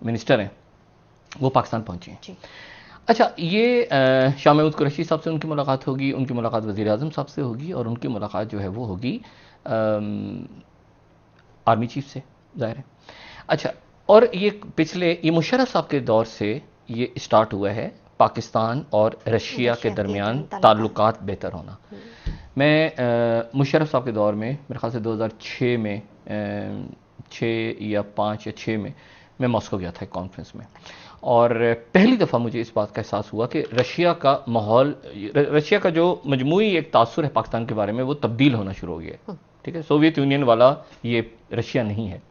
Minister हैं वो पाकिस्तान पहुंचे हैं। अच्छा, ये शाह महमूद कुरैशी साहब से उनकी मुलाकात होगी, उनकी मुलाकात वज़ीर आज़म साहब से होगी, और उनकी मुलाकात जो है वो होगी आर्मी चीफ से, ज़ाहिर है। अच्छा, और ये मुशर्रफ साहब के दौर से ये स्टार्ट हुआ है पाकिस्तान और रशिया के दरमियान ताल्लुकात बेहतर होना। मैं मुशर्रफ साहब के दौर में मेरे ख्याल से 2006 में 6 या 5 या 6 में मैं मॉस्को गया था एक कॉन्फ्रेंस में, और पहली दफ़ा मुझे इस बात का एहसास हुआ कि रशिया का माहौल, रशिया का जो मजमूई एक तासुर है पाकिस्तान के बारे में, वो तब्दील होना शुरू हो गया है। ठीक है, सोवियत यूनियन वाला ये रशिया नहीं है।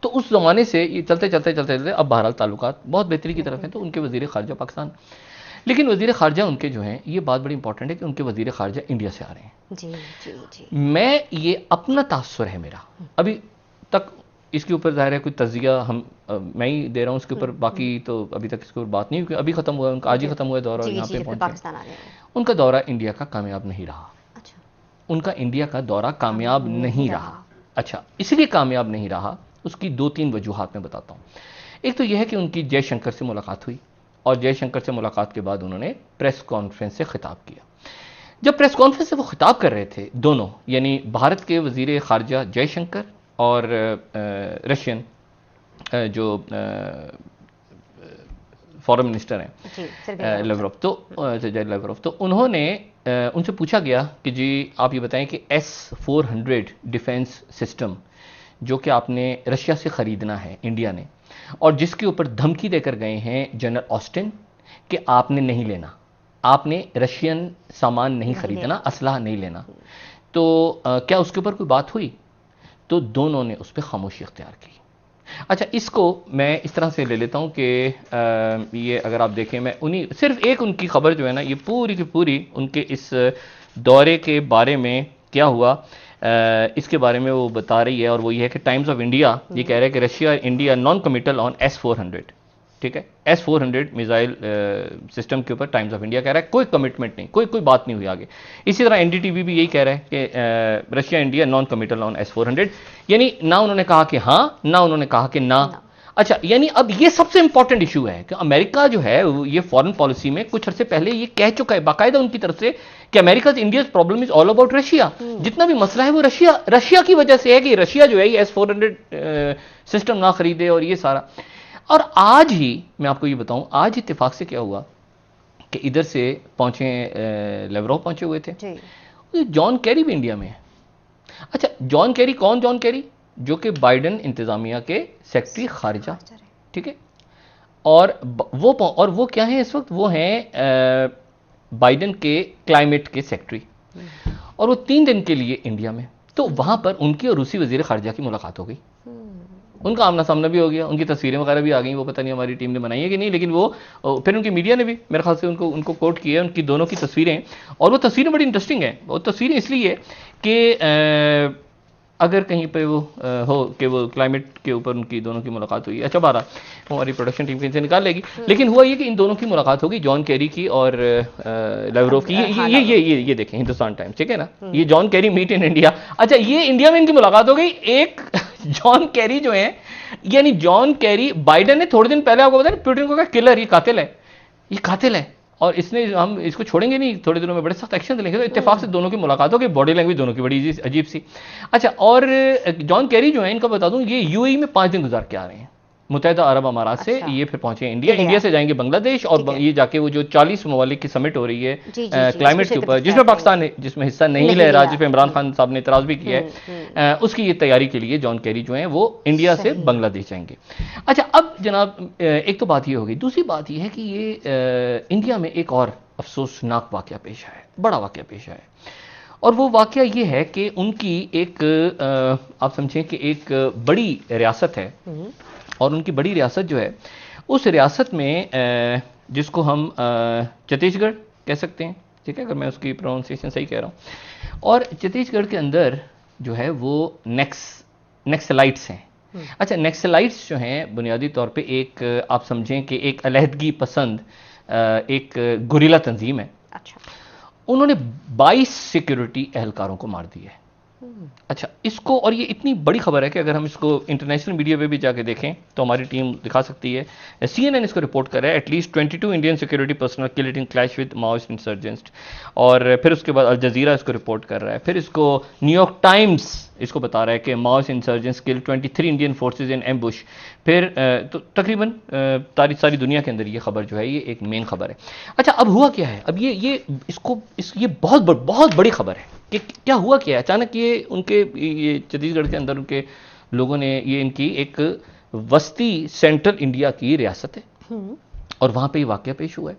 तो उस ज़माने से ये चलते चलते चलते चलते अब बहरहाल ताल्लुकात बहुत बेहतरी की तरफ हैं। तो उनके वज़ीर ख़ारजा पाकिस्तान, लेकिन वज़ीर ख़ारजा उनके जो हैं, ये बात बड़ी इंपॉर्टेंट है कि उनके वज़ीर ख़ारजा इंडिया से आ रहे हैं। जी जी जी। मैं ये अपना तासुर है मेरा, अभी तक इसके ऊपर ज़ाहिर है कोई तज़किया मैं ही दे रहा हूँ इसके ऊपर, बाकी तो अभी तक इसके ऊपर बात नहीं हुई। अभी ख़त्म हुआ उनका, आज ही ख़त्म हुआ दौरा, और यहाँ पे पहुँचे। उनका दौरा इंडिया का कामयाब नहीं रहा। उनका इंडिया का दौरा कामयाब नहीं रहा। अच्छा, इसलिए कामयाब नहीं रहा, उसकी 2-3 वजूहात मैं बताता हूँ। एक तो यह है कि उनकी जयशंकर से मुलाकात हुई, और जयशंकर से मुलाकात के बाद उन्होंने प्रेस कॉन्फ्रेंस से खिताब किया। जब प्रेस कॉन्फ्रेंस से वो खिताब कर रहे थे, दोनों यानी भारत के वज़ीर ख़ारजा जयशंकर और रशियन जो फॉरेन मिनिस्टर हैं लेवरोव, तो उन्होंने उनसे पूछा गया कि जी आप ये बताएं कि S-400 डिफेंस सिस्टम जो कि आपने रशिया से ख़रीदना है इंडिया ने, और जिसके ऊपर धमकी देकर गए हैं जनरल ऑस्टिन कि आपने नहीं लेना, आपने रशियन सामान नहीं खरीदना, असलहा नहीं लेना, तो क्या उसके ऊपर कोई बात हुई? तो दोनों ने उस पर खामोशी इख्तियार की। अच्छा, इसको मैं इस तरह से ले लेता हूँ कि ये अगर आप देखें, मैं उन्हीं सिर्फ एक उनकी खबर जो है ना, ये पूरी की पूरी उनके इस दौरे के बारे में क्या हुआ इसके बारे में वो बता रही है, और वो ये है कि टाइम्स ऑफ इंडिया ये कह रहा है कि Russia India non committal on S-400। ठीक है, S-400 मिसाइल सिस्टम के ऊपर टाइम्स ऑफ इंडिया कह रहा है कोई कमिटमेंट नहीं, कोई बात नहीं हुई आगे। इसी तरह NDTV भी यही कह रहा है कि Russia India non committal on S-400, यानी ना उन्होंने कहा कि हाँ, ना उन्होंने कहा कि ना। अच्छा, यानी अब ये सबसे इंपॉर्टेंट इशू है कि अमेरिका जो है ये फॉरेन पॉलिसी में कुछ अर्से पहले ये कह चुका है बाकायदा उनकी तरफ से कि America India problem is all about Russia. जितना भी मसला है वो रशिया की वजह से है कि रशिया जो है ये S-400 सिस्टम ना खरीदे और ये सारा। और आज ही मैं आपको ये बताऊं, आज इत्तेफाक से क्या हुआ कि इधर से पहुंचे लेवरोव पहुंचे हुए थे, जॉन कैरी भी इंडिया में है। अच्छा, जॉन कैरी कौन? जॉन कैरी जो कि बाइडेन इंतजामिया के सेक्रेटरी खारिजा, ठीक है, और वो क्या है इस वक्त? वो हैं बाइडेन के क्लाइमेट के सेक्रेटरी, और वो 3 दिन के लिए इंडिया में। तो वहां पर उनकी और रूसी वजीर खारजा की मुलाकात हो गई, उनका आमना सामना भी हो गया, उनकी तस्वीरें वगैरह भी आ गई। वो पता नहीं हमारी टीम ने बनाई है कि नहीं, लेकिन वो फिर उनकी मीडिया ने भी मेरे ख्याल से उनको कोट किया, उनकी दोनों की तस्वीरें। और वो तस्वीरें बड़ी इंटरेस्टिंग हैं। वो तस्वीरें इसलिए कि अगर कहीं पे वो हो कि वो क्लाइमेट के ऊपर उनकी दोनों की मुलाकात हुई। अच्छा, बारह हमारी प्रोडक्शन टीम इनसे निकाल लेगी, लेकिन हुआ ये कि इन दोनों की मुलाकात होगी, जॉन कैरी की और लेवरोव की। ये देखें हिंदुस्तान टाइम्स, ठीक है ना, ये John Kerry meet in India. अच्छा, ये इंडिया में इनकी मुलाकात हो गई। एक जॉन कैरी जो है, यानी जॉन कैरी, बाइडेन ने थोड़े दिन पहले आपको बताया पुतिन को कहा किलर, ये कातिल है, ये कातिल है, और इसने हम इसको छोड़ेंगे नहीं, थोड़े दिनों में बड़े सख्त एक्शन लेंगे। तो इत्तेफाक से दोनों की मुलाकात हो गई, बॉडी लैंग्वेज दोनों की बड़ी अजीब सी। अच्छा, और जॉन कैरी जो है, इनका बता दूं, ये यूएई में 5 दिन गुजार के आ रहे हैं, मुत्तहिदा अरब अमारात से। ये फिर पहुंचे इंडिया से जाएंगे बांग्लादेश, और ये जाके वो जो 40 ममालिक की समिट हो रही है क्लाइमेट के ऊपर, जिसमें पाकिस्तान जिसमें हिस्सा नहीं ले रहा, जिसमें इमरान खान साहब ने इतराज भी किया है, उसकी ये तैयारी के लिए जॉन कैरी जो है वो इंडिया से बांग्लादेश जाएंगे। अच्छा, अब जनाब एक तो बात ये होगी, दूसरी बात ये है कि ये इंडिया में एक और अफसोसनाक वाकया पेश आया है, बड़ा वाकया पेश आया है, और वो वाकया ये है कि उनकी एक आप समझें कि एक बड़ी रियासत है, और उनकी बड़ी रियासत जो है, उस रियासत में जिसको हम छत्तीसगढ़ कह सकते हैं, ठीक है, अगर मैं उसकी प्रोनाउंसिएशन सही कह रहा हूँ, और छत्तीसगढ़ के अंदर जो है वो नेक्सलाइट्स हैं। अच्छा, नेक्सलाइट्स जो हैं बुनियादी तौर पे एक आप समझें कि एक अलहदगी पसंद एक गुरिल्ला तंजीम है। अच्छा, उन्होंने 22 सिक्योरिटी एहलकारों को मार दिया है। अच्छा, इसको, और ये इतनी बड़ी खबर है कि अगर हम इसको इंटरनेशनल मीडिया पे भी जाके देखें तो हमारी टीम दिखा सकती है। CNN इसको रिपोर्ट कर रहा है, at least 22 Indian security personal killed in clash with Maoist insurgents. और फिर उसके बाद अल जजीरा इसको रिपोर्ट कर रहा है, फिर इसको न्यूयॉर्क टाइम्स इसको बता रहा है कि Maoist insurgents killed 23 Indian forces in ambush. फिर तो तकरीबन सारी दुनिया के अंदर ये खबर जो है ये एक मेन खबर है। अच्छा, अब हुआ क्या है, अब ये बहुत बड़ी खबर है कि क्या हुआ क्या है अचानक। ये छत्तीसगढ़ के अंदर उनके लोगों ने, ये इनकी एक वस्ती सेंट्रल इंडिया की रियासत है और वहां पे ये वाकया पेश हुआ है।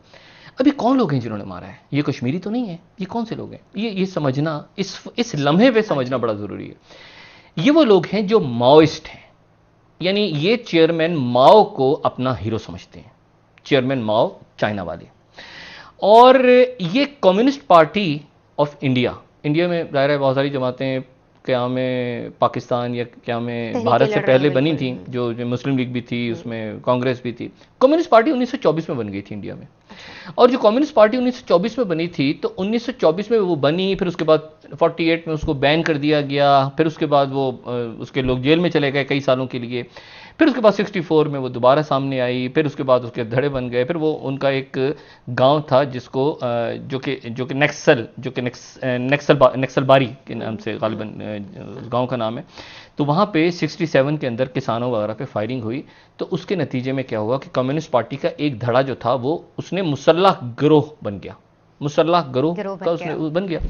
अभी कौन लोग हैं जिन्होंने मारा है? ये कश्मीरी तो नहीं है, ये कौन से लोग हैं? ये समझना, इस लम्हे पे समझना बड़ा जरूरी है। ये वो लोग हैं जो माओइस्ट हैं, यानी ये चेयरमैन माओ को अपना हीरो समझते हैं, चेयरमैन माओ चाइना वाले। और ये कम्युनिस्ट पार्टी ऑफ इंडिया में जाहिर है बहुत सारी जमातें क्या में पाकिस्तान या क्या में भारत से पहले बनी थी, जो मुस्लिम लीग भी थी, उसमें कांग्रेस भी थी। कम्युनिस्ट पार्टी 1924 में बन गई थी इंडिया में। और जो कम्युनिस्ट पार्टी 1924 में बनी थी, तो 1924 में वो बनी, फिर उसके बाद 48 में उसको बैन कर दिया गया, फिर उसके बाद वो उसके लोग जेल में चले गए कई सालों के लिए, फिर उसके बाद 64 में वो दोबारा सामने आई, फिर उसके बाद उसके धड़े बन गए। फिर वो उनका एक गांव था जिसको जो कि नक्सलबारी के नाम से गालिबन गांव का नाम है। तो वहाँ पे 67 के अंदर किसानों वगैरह पे फायरिंग हुई। तो उसके नतीजे में क्या हुआ कि कम्युनिस्ट पार्टी का एक धड़ा जो था वो उसने मुसल्लह गिरोह बन गया, मुसल्लह गिरोह का उसने बन गया,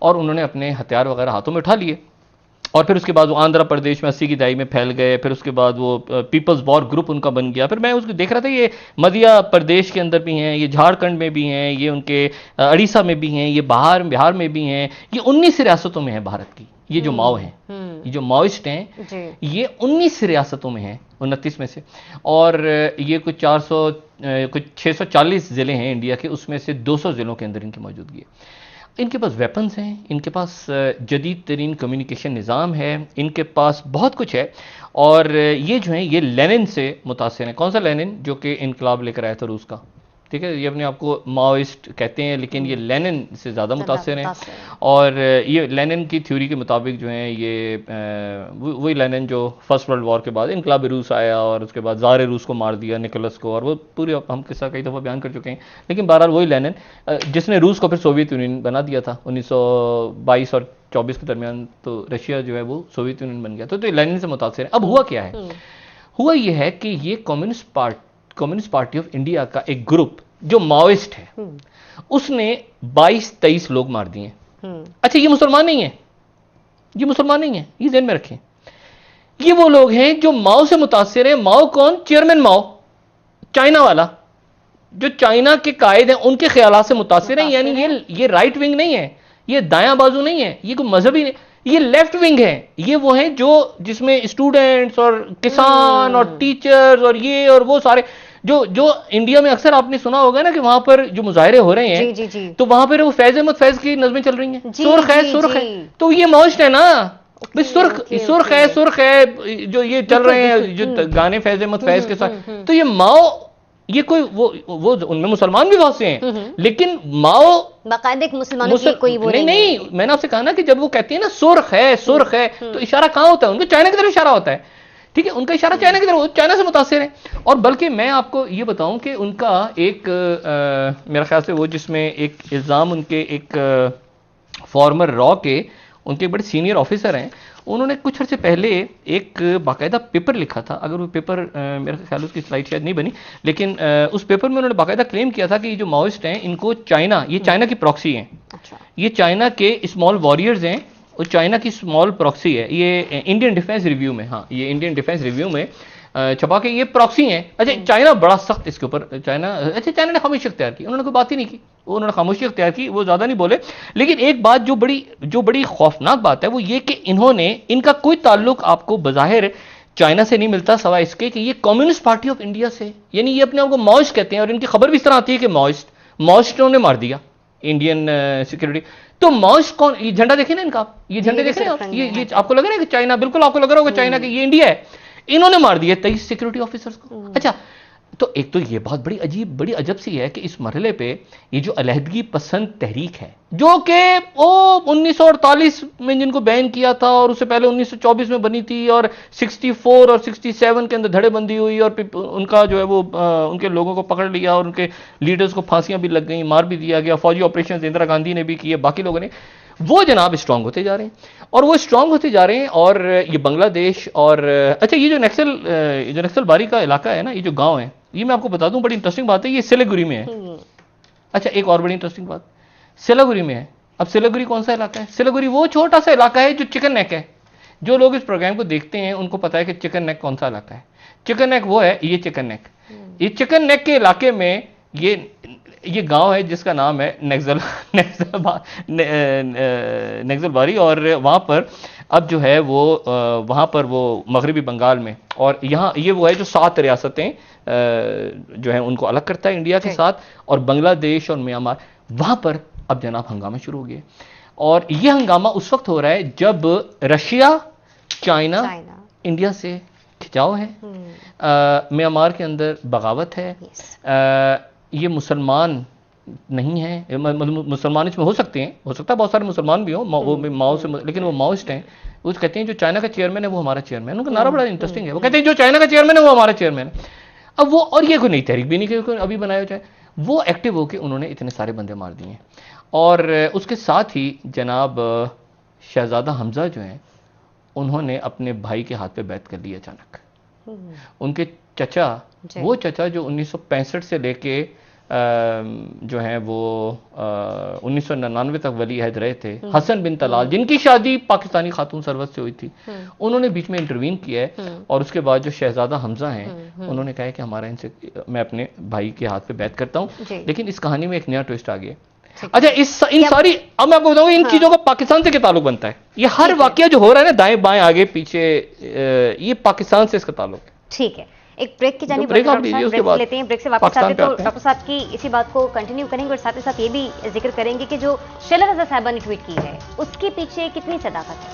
और उन्होंने अपने हथियार वगैरह हाथों में उठा लिए। और फिर उसके बाद वो आंध्र प्रदेश में 80 की दहाई में फैल गए। फिर उसके बाद वो पीपल्स वॉर ग्रुप उनका बन गया। फिर मैं उसको देख रहा था, ये मध्य प्रदेश के अंदर भी हैं, ये झारखंड में भी हैं, ये उनके उड़ीसा में भी हैं, ये बिहार में भी हैं, ये 19 रियासतों में है भारत की। ये जो माओ हैं, ये जो माओइस्ट हैं, ये 19 रियासतों में हैं, 29 में से। और ये कुछ 640 जिले हैं इंडिया के, उसमें से 200 जिलों के अंदर इनकी मौजूदगी है। इनके पास वेपन्स हैं, इनके पास जदीद तरीन कम्युनिकेशन निज़ाम है, इनके पास बहुत कुछ है। और ये जो है ये लेनिन से मुतासिर हैं। कौन सा लेनिन? जो कि इनकलाब लेकर आया था रूस का, ठीक है। ये अपने आप को माओइस्ट कहते हैं, लेकिन ये लेनिन से ज़्यादा मुतासिर हैं। और ये लेनिन की थ्योरी के मुताबिक जो है ये वही लेनिन जो फर्स्ट वर्ल्ड वॉर के बाद इनकलाब रूस आया और उसके बाद ज़ार रूस को मार दिया, निकोलस को, और वो पूरी हम किस्सा कई दफ़ा बयान कर चुके हैं। लेकिन बहरहाल वही लेनिन जिसने रूस को फिर सोवियत यूनियन बना दिया था 1922 और 24 के दरमियान। तो रशिया जो है वो सोवियत यूनियन बन गया। तो ये लेनिन से मुतासिर है। अब हुआ क्या है? हुआ ये है कि ये कम्युनिस्ट पार्टी ऑफ इंडिया का एक ग्रुप जो माओइस्ट है, उसने 22-23 लोग मार दिए। अच्छा, ये मुसलमान नहीं है, ये मुसलमान नहीं है, ये ध्यान में रखें। ये वो लोग हैं जो माओ से मुतासिर हैं। माओ कौन? चेयरमैन माओ, चाइना वाला, जो चाइना के कायद हैं, उनके ख्यालात से मुतासिर हैं। यानी ये राइट विंग नहीं है, ये दायां बाजू नहीं है, ये कोई मजहबी नहीं, ये लेफ्ट विंग है। ये वो हैं जो जिसमें स्टूडेंट्स और किसान और टीचर्स और ये और वो सारे जो इंडिया में अक्सर आपने सुना होगा ना कि वहां पर जो मुजाहरे हो रहे हैं, जी। तो वहां पर वो फैज अहमद फैज की नज़में चल रही हैं, सुर्ख है, तो ये माओइस्ट है ना भाई। सुर्ख है जो ये चल रहे हैं, जो गाने फैज अहमद फैज के साथ। तो ये माओ, ये कोई वो उनमें मुसलमान भी बहुत से हैं, लेकिन माओ बाकायदे मुसलमानों की कोई वो नहीं। मैंने आपसे कहा ना कि जब वो कहती है ना सुर्ख है, तो इशारा कहां होता है? उनका चाइना की तरफ इशारा होता है, ठीक है। उनका इशारा चाइना की तरफ, चाइना से मुतासिर है। और बल्कि मैं आपको ये बताऊं कि उनका एक मेरा ख्याल से वो जिसमें एक इल्ज़ाम उनके एक फॉर्मर रॉ के उनके बड़े सीनियर ऑफिसर हैं, उन्होंने कुछ अर्से पहले एक बाकायदा पेपर लिखा था। अगर वो पेपर मेरे ख्याल उसकी स्लाइड शायद नहीं बनी, लेकिन उस पेपर में उन्होंने बाकायदा क्लेम किया था कि ये जो माओइस्ट हैं, इनको चाइना, ये चाइना की प्रॉक्सी हैं। अच्छा। ये चाइना के स्मॉल वॉरियर्स हैं और चाइना की स्मॉल प्रॉक्सी है। ये इंडियन डिफेंस रिव्यू में, हाँ, ये इंडियन डिफेंस रिव्यू में छपा के ये प्रॉक्सी हैं। अच्छा, चाइना बड़ा सख्त इसके ऊपर, चाइना ने खामोशी अख्तियार की, उन्होंने कोई बात ही नहीं की, उन्होंने खामोशी अख्तियार की, वो ज्यादा नहीं बोले। लेकिन एक बात जो बड़ी खौफनाक बात है वो ये कि इनका कोई ताल्लुक आपको बज़ाहिर चाइना से नहीं मिलता, सवाए इसके कि ये कम्युनिस्ट पार्टी ऑफ इंडिया से, यानी ये अपने आप को माओइस्ट कहते हैं। और इनकी खबर भी इस तरह आती है कि माओइस्टों ने मार दिया इंडियन सिक्योरिटी। तो माओइस्ट कौन? ये झंडा देखें ना इनका, ये झंडे देखें ना, ये आपको लग रहा है कि चाइना, बिल्कुल आपको लग रहा होगा चाइना के, ये इंडिया है। इन्होंने मार दिया 23 सिक्योरिटी ऑफिसर्स को। अच्छा, तो एक तो ये बहुत बड़ी अजब सी है कि इस मरहले पे ये जो अलहदगी पसंद तहरीक है, जो कि वो 1948 में जिनको बैन किया था और उससे पहले 1924 में बनी थी और 64 और 67 के अंदर धड़ेबंदी हुई और उनका जो है वो उनके लोगों को पकड़ लिया और उनके लीडर्स को फांसियां भी लग गई, मार भी दिया गया, फौजी ऑपरेशन इंदिरा गांधी ने भी किए, बाकी लोगों ने, वो जनाब स्ट्रांग होते जा रहे हैं और वो स्ट्रांग होते जा रहे हैं। और ये बांग्लादेश और अच्छा ये जो नक्सल बारी का इलाका है ना, ये जो गांव है, ये मैं आपको बता दूं बड़ी इंटरेस्टिंग बात है, ये सिलीगुड़ी में है। अच्छा एक और बड़ी इंटरेस्टिंग बात, सिलीगुड़ी में है। अब सिलीगुड़ी कौन सा इलाका है? सिलीगुड़ी वो छोटा सा इलाका है जो चिकन नेक है। जो लोग इस प्रोग्राम को देखते हैं उनको पता है कि चिकन नेक कौन सा इलाका है। चिकन नेक वो है, ये चिकन नेक, ये चिकन नेक के इलाके में ये गांव है जिसका नाम है नक्सल बारी। और वहां पर अब जो है वो वहां पर वो मगरबी बंगाल में, और यहाँ ये वो है जो 7 रियासतें जो है उनको अलग करता है इंडिया के साथ, और बांग्लादेश और म्यांमार, वहां पर अब जनाब हंगामा शुरू हो गया। और ये हंगामा उस वक्त हो रहा है जब रशिया, चाइना इंडिया से खिंचाव है, म्यांमार के अंदर बगावत है, ये मुसलमान नहीं है, मुसलमान इसमें हो सकते हैं, हो सकता है बहुत सारे मुसलमान भी हो, वो माओ से, लेकिन वो माओइस्ट हैं। वो कहते हैं जो चाइना का चेयरमैन है वो हमारा चेयरमैन, उनका नारा बड़ा इंटरेस्टिंग है, वो कहते हैं जो चाइना का चेयरमैन है वो हमारा चेयरमैन है। अब वो, और ये कोई नई तहरीक भी नहीं कि अभी बनाया जाए, वो एक्टिव होकर उन्होंने इतने सारे बंदे मार दिए। और उसके साथ ही जनाब शहजादा हमजा जो हैं उन्होंने अपने भाई के हाथ पे बैत कर ली अचानक। उनके चचा, वो चचा जो 1965 से लेके जो है वो 1999 तक वली अहद रहे थे, हसन बिन तलाल, जिनकी शादी पाकिस्तानी खातून सरवत से हुई थी, उन्होंने बीच में इंटरवीन किया है। और उसके बाद जो शहजादा हमजा हैं उन्होंने कहा है कि हमारा इनसे, मैं अपने भाई के हाथ पे बैत करता हूं। लेकिन इस कहानी में एक नया ट्विस्ट आ गया। अच्छा इन सारी, अब मैं आपको बताऊंगा इन चीजों का पाकिस्तान से क्या ताल्लुक बनता है। ये हर वाकया जो हो रहा है ना, दाएं बाएं आगे पीछे, ये पाकिस्तान से इसका ताल्लुक है। ठीक है, एक ब्रेक की जानी ब्रेक लेते हैं। ब्रेक से वापस आते तो डॉक्टर साहब की इसी बात को कंटिन्यू करेंगे और साथ ही साथ ये भी जिक्र करेंगे कि जो शैला रज़ा साहिबा ने ट्वीट की है उसके पीछे कितनी सदाकत है।